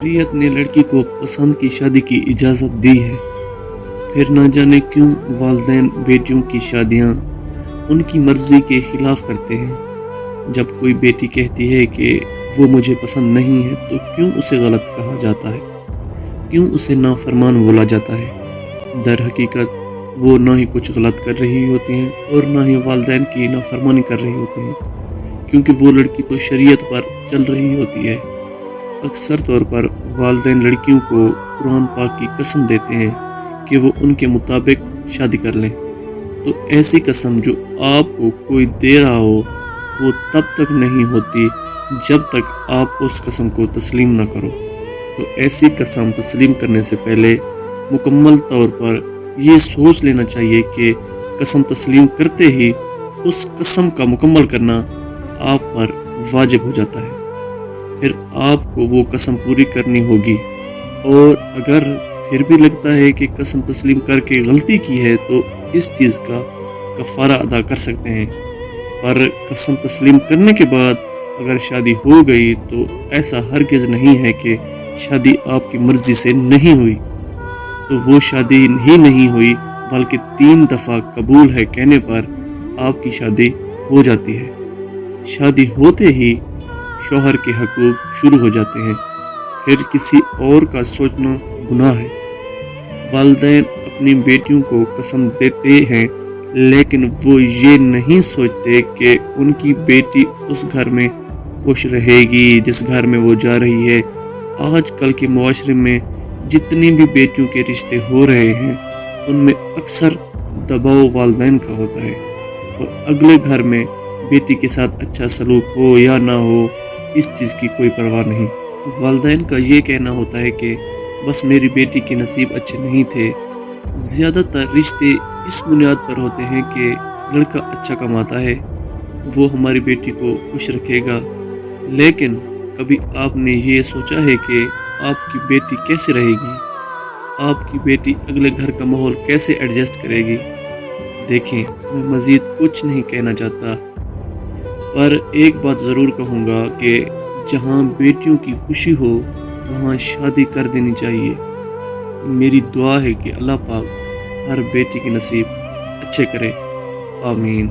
शरीयत ने लड़की को पसंद की शादी की इजाज़त दी है, फिर ना जाने क्यों वालिदैन बेटियों की शादियां उनकी मर्ज़ी के ख़िलाफ़ करते हैं। जब कोई बेटी कहती है कि वो मुझे पसंद नहीं है तो क्यों उसे गलत कहा जाता है, क्यों उसे नाफरमान बोला जाता है। दर हकीकत वो ना ही कुछ गलत कर रही होती हैं और ना ही वालिदैन की नाफरमानी कर रही होती हैं, क्योंकि वो लड़की तो शरीयत पर चल रही होती है। अक्सर तौर पर वालिदैन लड़कियों को कुरान पाक की कसम देते हैं कि वो उनके मुताबिक शादी कर लें। तो ऐसी कसम जो आपको कोई दे रहा हो वो तब तक नहीं होती जब तक आप उस कसम को तस्लीम न करो। तो ऐसी कसम तस्लीम करने से पहले मुकम्मल तौर पर ये सोच लेना चाहिए कि कसम तस्लीम करते ही उस कसम का मुकम्मल करना आप पर वाजिब हो जाता है। फिर आपको वो कसम पूरी करनी होगी, और अगर फिर भी लगता है कि कसम तस्लीम करके गलती की है तो इस चीज़ का कफ़ारा अदा कर सकते हैं। पर कसम तस्लीम करने के बाद अगर शादी हो गई तो ऐसा हरगिज़ नहीं है कि शादी आपकी मर्ज़ी से नहीं हुई, तो वो शादी ही नहीं हुई बल्कि 3 दफ़ा कबूल है कहने पर आपकी शादी हो जाती है। शादी होते ही शौहर के हकूक़ शुरू हो जाते हैं, फिर किसी और का सोचना गुनाह है। वालिदैन अपनी बेटियों को कसम देते हैं, लेकिन वो ये नहीं सोचते कि उनकी बेटी उस घर में खुश रहेगी जिस घर में वो जा रही है। आजकल के मुआशरे में जितनी भी बेटियों के रिश्ते हो रहे हैं उनमें अक्सर दबाव वालिदैन का होता है, और अगले घर में बेटी के साथ अच्छा सलूक हो या ना हो इस चीज़ की कोई परवाह नहीं। वालिदैन का ये कहना होता है कि बस मेरी बेटी के नसीब अच्छे नहीं थे। ज़्यादातर रिश्ते इस बुनियाद पर होते हैं कि लड़का अच्छा कमाता है, वो हमारी बेटी को खुश रखेगा, लेकिन कभी आपने ये सोचा है कि आपकी बेटी कैसे रहेगी, आपकी बेटी अगले घर का माहौल कैसे एडजस्ट करेगी। देखें, मैं मज़ीद कुछ नहीं कहना चाहता, पर एक बात ज़रूर कहूँगा कि जहाँ बेटियों की खुशी हो वहाँ शादी कर देनी चाहिए। मेरी दुआ है कि अल्लाह पाक हर बेटी के नसीब अच्छे करे। आमीन।